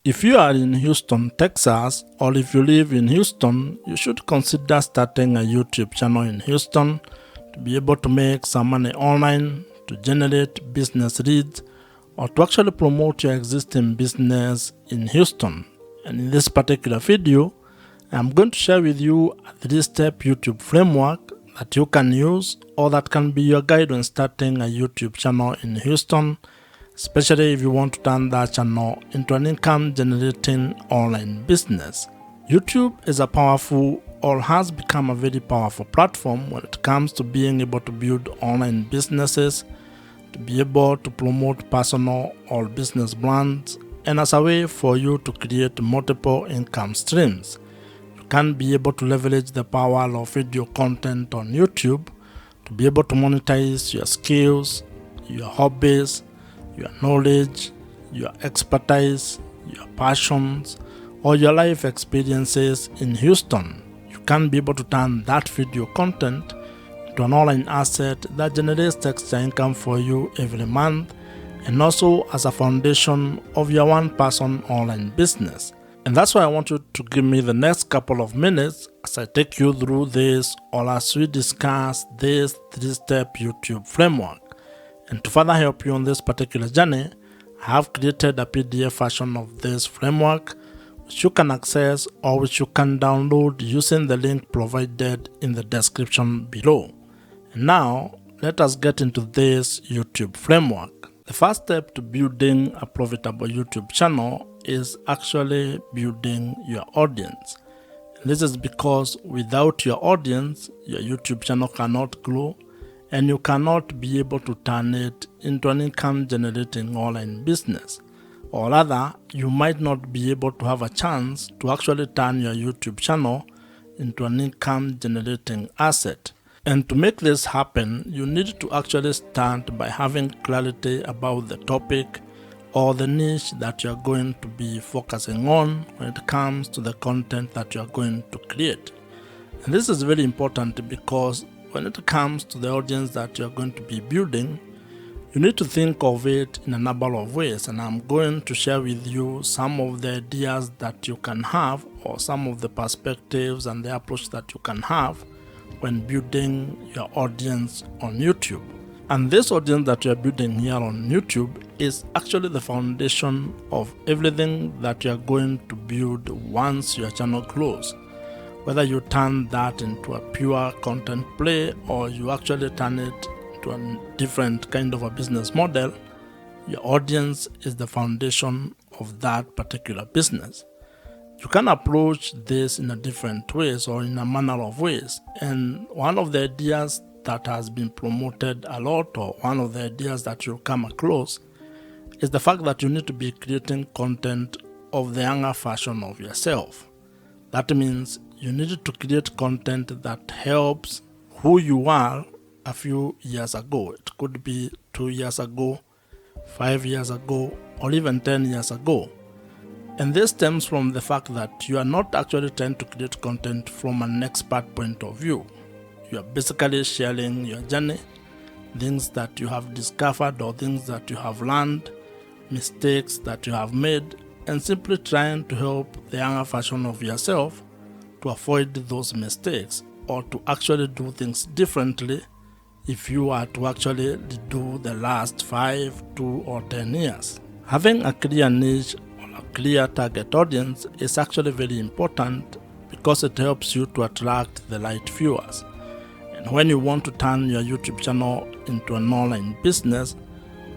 If you are in Houston, Texas, or if you live in Houston, you should consider starting a YouTube channel in Houston to be able to make some money online, to generate business leads, or to actually promote your existing business in Houston. And in this particular video, I'm going to share with you a 3-step YouTube framework that you can use or that can be your guide when starting a YouTube channel in Houston, especially if you want to turn that channel into an income generating online business. YouTube is a powerful or has become a very powerful platform when it comes to being able to build online businesses, to be able to promote personal or business brands, and as a way for you to create multiple income streams. You can be able to leverage the power of video content on YouTube to be able to monetize your skills, your hobbies, your knowledge, your expertise, your passions, or your life experiences in Houston. You can be able to turn that video content into an online asset that generates extra income for you every month, and also as a foundation of your one-person online business. And that's why I want you to give me the next couple of minutes as I take you through this or as we discuss this 3-step YouTube framework. And to further help you on this particular journey, I have created a PDF version of this framework which you can access or which you can download using the link provided in the description below. And now, let us get into this YouTube framework. The first step to building a profitable YouTube channel is actually building your audience. And this is because without your audience, your YouTube channel cannot grow, and you cannot be able to turn it into an income generating online business. Or rather, you might not be able to have a chance to actually turn your YouTube channel into an income generating asset. And to make this happen, you need to actually start by having clarity about the topic or the niche that you're going to be focusing on when it comes to the content that you're going to create. And this is very important because when it comes to the audience that you're going to be building, you need to think of it in a number of ways, and I'm going to share with you some of the ideas that you can have or some of the perspectives and the approach that you can have when building your audience on YouTube. And this audience that you're building here on YouTube is actually the foundation of everything that you're going to build once your channel grows. Whether you turn that into a pure content play or you actually turn it into a different kind of a business model, your audience is the foundation of that particular business. You can approach this in a different ways or in a manner of ways. And one of the ideas that has been promoted a lot, or one of the ideas that you'll come across, is the fact that you need to be creating content of the younger version of yourself. That means you need to create content that helps who you are a few years ago. It could be 2 years ago, 5 years ago, or even 10 years ago. And this stems from the fact that you are not actually trying to create content from an expert point of view. You are basically sharing your journey, things that you have discovered or things that you have learned, mistakes that you have made, and simply trying to help the younger version of yourself to avoid those mistakes or to actually do things differently if you are to actually do the last 5, 2, or 10 years. Having a clear niche or a clear target audience is actually very important because it helps you to attract the right viewers. And when you want to turn your YouTube channel into an online business,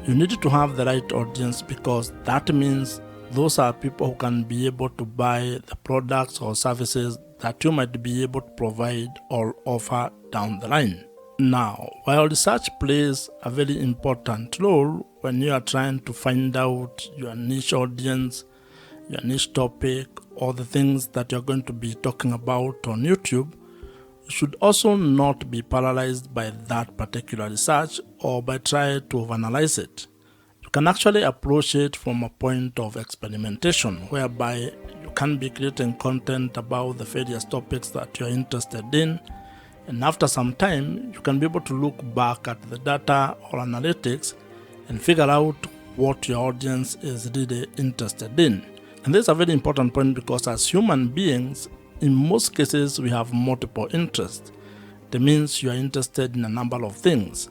you need to have the right audience because that means those are people who can be able to buy the products or services that you might be able to provide or offer down the line. Now, while research plays a very important role when you are trying to find out your niche audience, your niche topic, or the things that you're going to be talking about on YouTube, you should also not be paralyzed by that particular research or by trying to overanalyze it. You can actually approach it from a point of experimentation, whereby you can be creating content about the various topics that you're interested in, and after some time, you can be able to look back at the data or analytics and figure out what your audience is really interested in. And this is a very important point because as human beings, in most cases, we have multiple interests. That means you are interested in a number of things.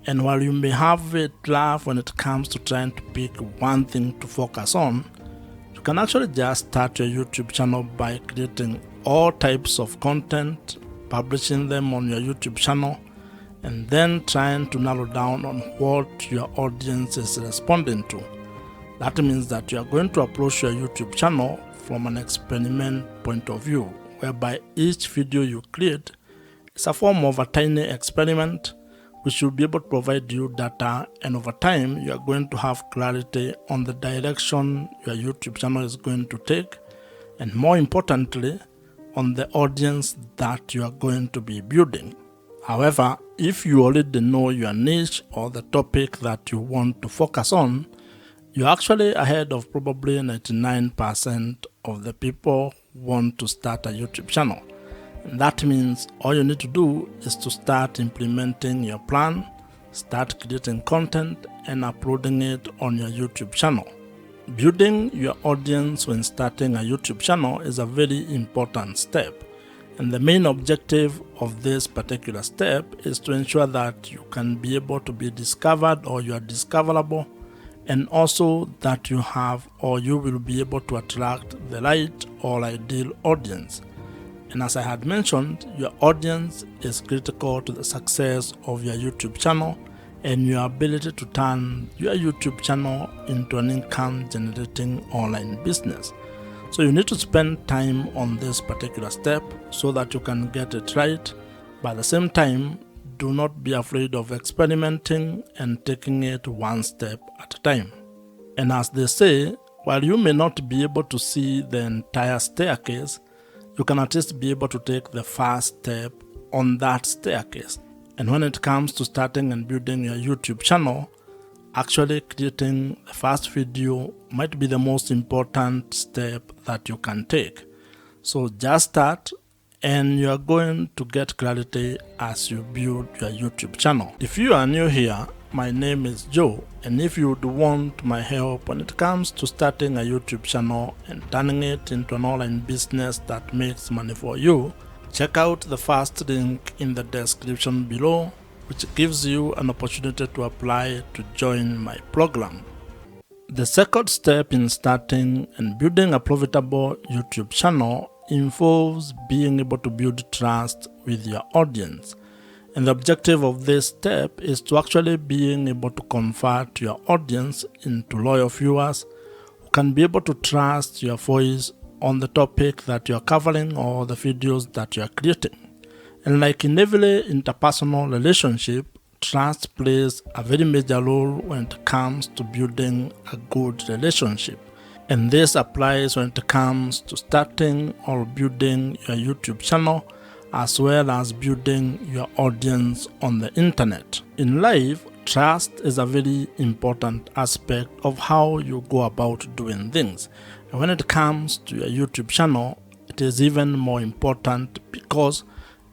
And while you may have a drive when it comes to trying to pick one thing to focus on, you can actually just start your YouTube channel by creating all types of content, publishing them on your YouTube channel, and then trying to narrow down on what your audience is responding to. That means that you are going to approach your YouTube channel from an experiment point of view, whereby each video you create is a form of a tiny experiment which will be able to provide you data, and over time you are going to have clarity on the direction your YouTube channel is going to take, and more importantly, on the audience that you are going to be building. However, if you already know your niche or the topic that you want to focus on, you're actually ahead of probably 99% of the people who want to start a YouTube channel. And that means all you need to do is to start implementing your plan, start creating content, and uploading it on your YouTube channel. Building your audience when starting a YouTube channel is a very important step. And the main objective of this particular step is to ensure that you can be able to be discovered, or you are discoverable, and also that you have or you will be able to attract the right or ideal audience. And as I had mentioned, your audience is critical to the success of your YouTube channel and your ability to turn your YouTube channel into an income generating online business. So you need to spend time on this particular step so that you can get it right. But at the same time, do not be afraid of experimenting and taking it one step at a time. And as they say, while you may not be able to see the entire staircase, you can at least be able to take the first step on that staircase. And when it comes to starting and building your YouTube channel, actually creating the first video might be the most important step that you can take. So just start, and you are going to get clarity as you build your YouTube channel. If you are new here, my name is Joe, and if you would want my help when it comes to starting a YouTube channel and turning it into an online business that makes money for you, check out the first link in the description below, which gives you an opportunity to apply to join my program. The second step in starting and building a profitable YouTube channel involves being able to build trust with your audience. And the objective of this step is to actually being able to convert your audience into loyal viewers who can be able to trust your voice on the topic that you are covering or the videos that you are creating. And like in every interpersonal relationship, trust plays a very major role when it comes to building a good relationship. And this applies when it comes to starting or building your YouTube channel, as well as building your audience on the internet. In life, trust is a very important aspect of how you go about doing things. And when it comes to your YouTube channel, it is even more important, because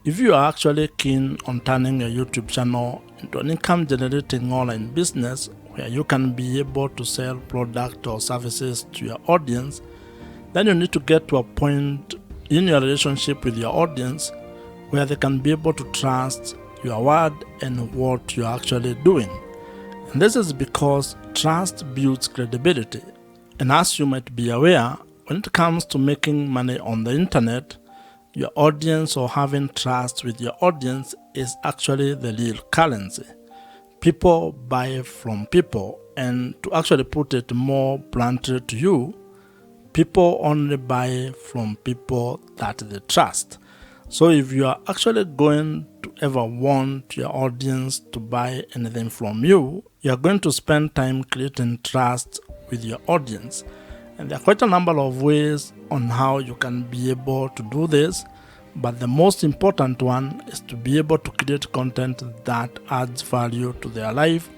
if you are actually keen on turning your YouTube channel into an income generating online business where you can be able to sell product or services to your audience, then you need to get to a point in your relationship with your audience where they can be able to trust your word and what you're actually doing. And this is because trust builds credibility. And as you might be aware, when it comes to making money on the internet, your audience or having trust with your audience is actually the real currency. People buy from people, and to actually put it more bluntly to you, people only buy from people that they trust. So if you are actually going to ever want your audience to buy anything from you, you are going to spend time creating trust with your audience. And there are quite a number of ways on how you can be able to do this, but the most important one is to be able to create content that adds value to their life,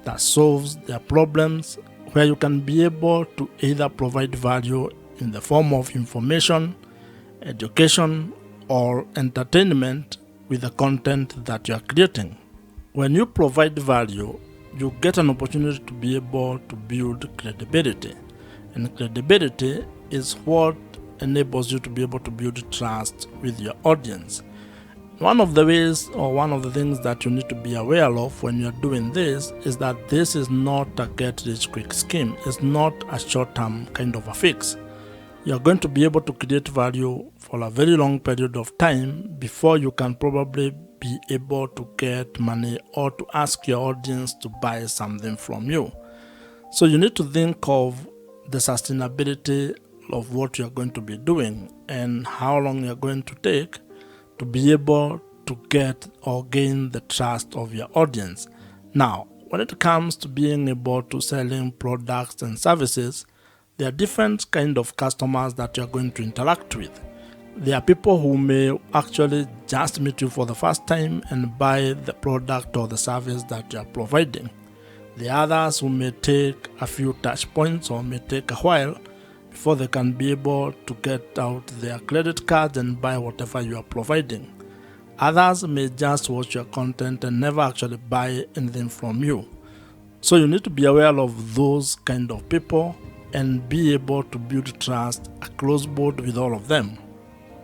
that solves their problems, where you can be able to either provide value in the form of information, education, or entertainment with the content that you are creating. When you provide value, you get an opportunity to be able to build credibility. And credibility is what enables you to be able to build trust with your audience. One of the ways or one of the things that you need to be aware of when you're doing this is that this is not a get-rich-quick scheme. It's not a short-term kind of a fix. You're going to be able to create value for a very long period of time before you can probably be able to get money or to ask your audience to buy something from you. So you need to think of the sustainability of what you're going to be doing and how long you're going to take to be able to get or gain the trust of your audience. Now, when it comes to being able to selling products and services, there are different kind of customers that you're going to interact with. There are people who may actually just meet you for the first time and buy the product or the service that you're providing. The others who may take a few touch points or may take a while before they can be able to get out their credit cards and buy whatever you are providing. Others may just watch your content and never actually buy anything from you. So you need to be aware of those kind of people and be able to build trust across board with all of them.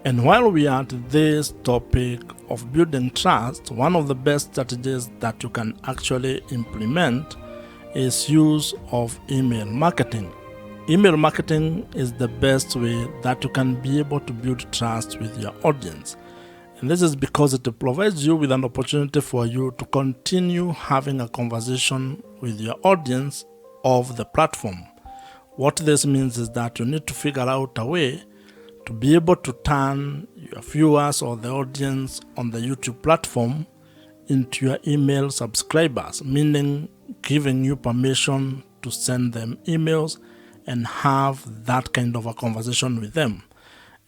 And while we are at this topic of building trust, one of the best strategies that you can actually implement is use of email marketing. Email marketing is the best way that you can be able to build trust with your audience. And this is because it provides you with an opportunity for you to continue having a conversation with your audience of the platform. What this means is that you need to figure out a way to be able to turn your viewers or the audience on the YouTube platform into your email subscribers, meaning giving you permission to send them emails and have that kind of a conversation with them.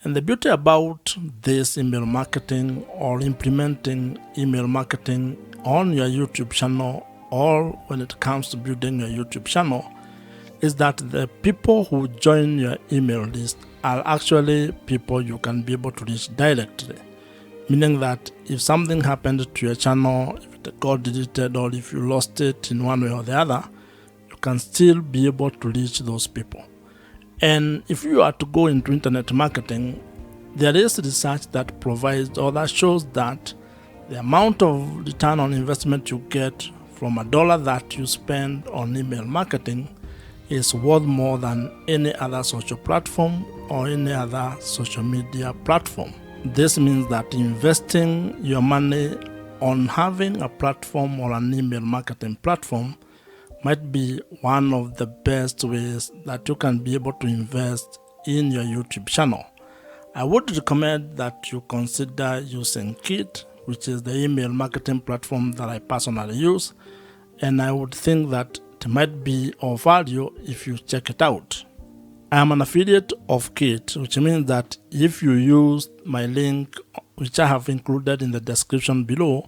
And the beauty about this email marketing or implementing email marketing on your YouTube channel or when it comes to building your YouTube channel is that the people who join your email list are actually people you can be able to reach directly. Meaning that if something happened to your channel, if it got deleted or if you lost it in one way or the other, you can still be able to reach those people. And if you are to go into internet marketing, there is research that provides or that shows that the amount of return on investment you get from a dollar that you spend on email marketing is worth more than any other social platform or any other social media platform. This means that investing your money on having a platform or an email marketing platform might be one of the best ways that you can be able to invest in your YouTube channel. I would recommend that you consider using Kit, which is the email marketing platform that I personally use, and I would think that it might be of value if you check it out. I am an affiliate of Kit, which means that if you use my link, which I have included in the description below,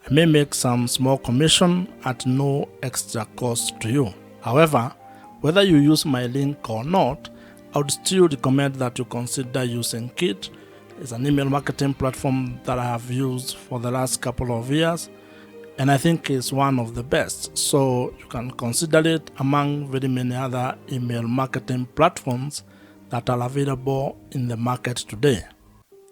I may make some small commission at no extra cost to you. However, whether you use my link or not, I would still recommend that you consider using Kit. It's an email marketing platform that I have used for the last couple of years, and I think it's one of the best. So you can consider it among very many other email marketing platforms that are available in the market today.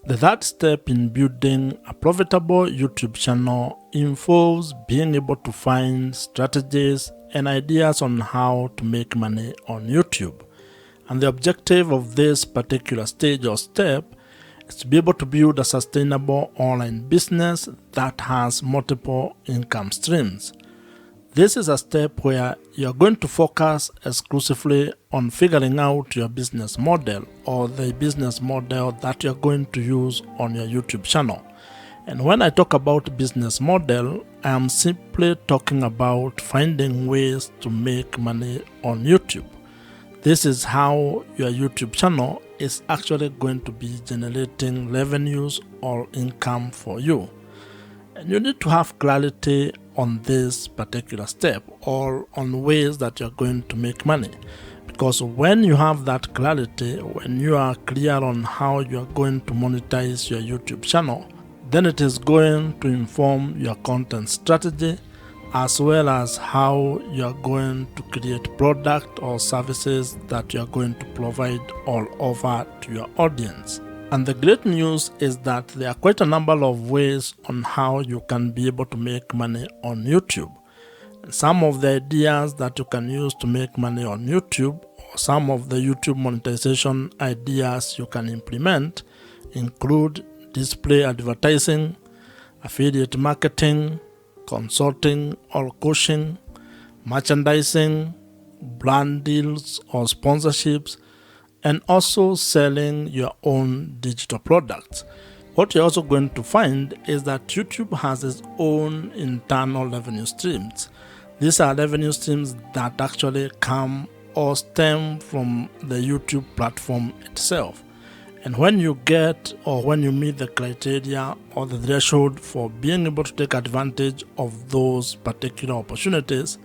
The third step in building a profitable YouTube channel involves being able to find strategies and ideas on how to make money on YouTube. And the objective of this particular stage or step is to be able to build a sustainable online business that has multiple income streams. This is a step where you're going to focus exclusively on figuring out your business model or the business model that you're going to use on your YouTube channel. And when I talk about business model, I am simply talking about finding ways to make money on YouTube. This is how your YouTube channel is actually going to be generating revenues or income for you. And you need to have clarity on this particular step or on ways that you're going to make money. Because when you have that clarity, when you are clear on how you're going to monetize your YouTube channel, then it is going to inform your content strategy as well as how you are going to create product or services that you are going to provide all over to your audience. And the great news is that there are quite a number of ways on how you can be able to make money on YouTube. And some of the ideas that you can use to make money on YouTube, or some of the YouTube monetization ideas you can implement, include display advertising, affiliate marketing, consulting or coaching, merchandising, brand deals or sponsorships, and also selling your own digital products. What you're also going to find is that YouTube has its own internal revenue streams. These are revenue streams that actually come or stem from the YouTube platform itself. And when you get or when you meet the criteria or the threshold for being able to take advantage of those particular opportunities,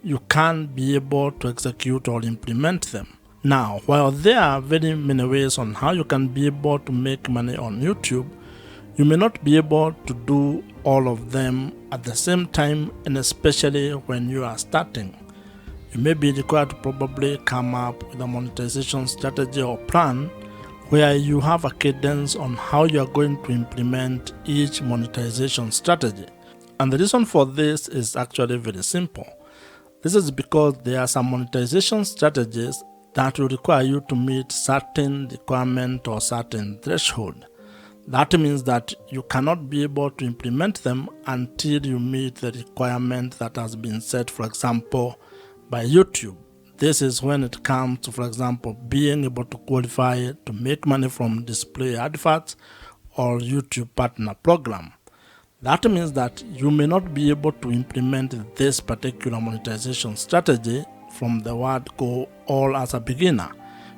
you can be able to execute or implement them. Now, while there are very many ways on how you can be able to make money on YouTube, you may not be able to do all of them at the same time, and especially when you are starting. You may be required to probably come up with a monetization strategy or plan where you have a cadence on how you are going to implement each monetization strategy. And the reason for this is actually very simple. This is because there are some monetization strategies that will require you to meet certain requirement or certain threshold. That means that you cannot be able to implement them until you meet the requirement that has been set, for example, by YouTube. This is when it comes to, for example, being able to qualify to make money from display adverts or YouTube partner program. That means that you may not be able to implement this particular monetization strategy from the word go all as a beginner.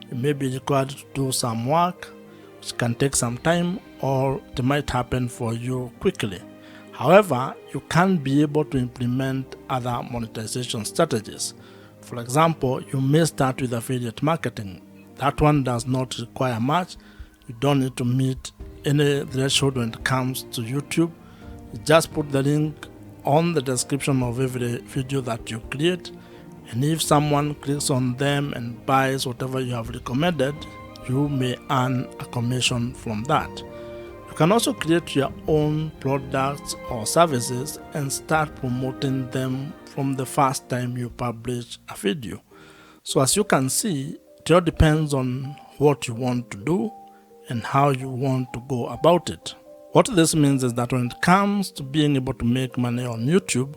You may be required to do some work, which can take some time, or it might happen for you quickly. However, you can be able to implement other monetization strategies. For example, you may start with affiliate marketing. That one does not require much. You don't need to meet any threshold when it comes to YouTube. You just put the link on the description of every video that you create, and if someone clicks on them and buys whatever you have recommended, you may earn a commission from that. You can also create your own products or services and start promoting them from the first time you publish a video. So as you can see, it all depends on what you want to do and how you want to go about it. What this means is that when it comes to being able to make money on YouTube,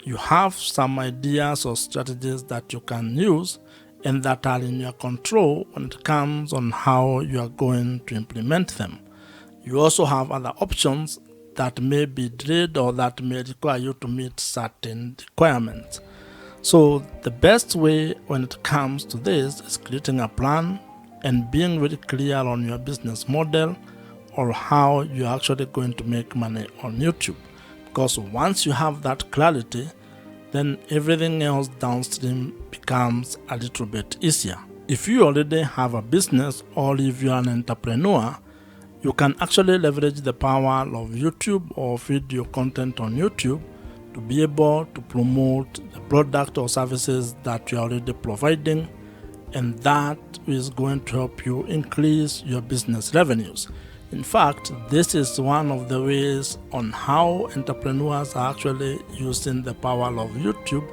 you have some ideas or strategies that you can use and that are in your control when it comes on how you are going to implement them. You also have other options that may be delayed or that may require you to meet certain requirements. So the best way when it comes to this is creating a plan and being very clear on your business model or how you're actually going to make money on YouTube. Because once you have that clarity, then everything else downstream becomes a little bit easier. If you already have a business or if you're an entrepreneur, you can actually leverage the power of YouTube or video content on YouTube to be able to promote the product or services that you're already providing, and that is going to help you increase your business revenues. In fact, this is one of the ways on how entrepreneurs are actually using the power of YouTube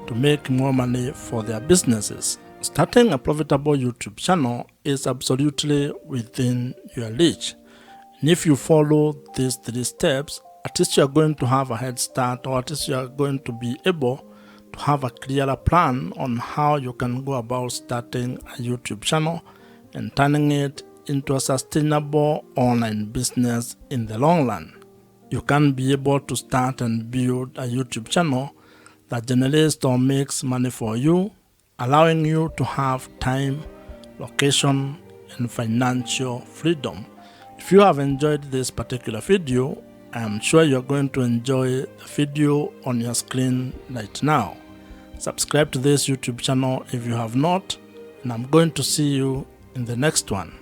to make more money for their businesses. Starting a profitable YouTube channel is absolutely within your reach. And if you follow these 3 steps, at least you are going to have a head start, or at least you are going to be able to have a clearer plan on how you can go about starting a YouTube channel and turning it into a sustainable online business in the long run. You can be able to start and build a YouTube channel that generates or makes money for you, allowing you to have time, location, and financial freedom. If you have enjoyed this particular video, I am sure you're going to enjoy the video on your screen right now. Subscribe to this YouTube channel if you have not, and I'm going to see you in the next one.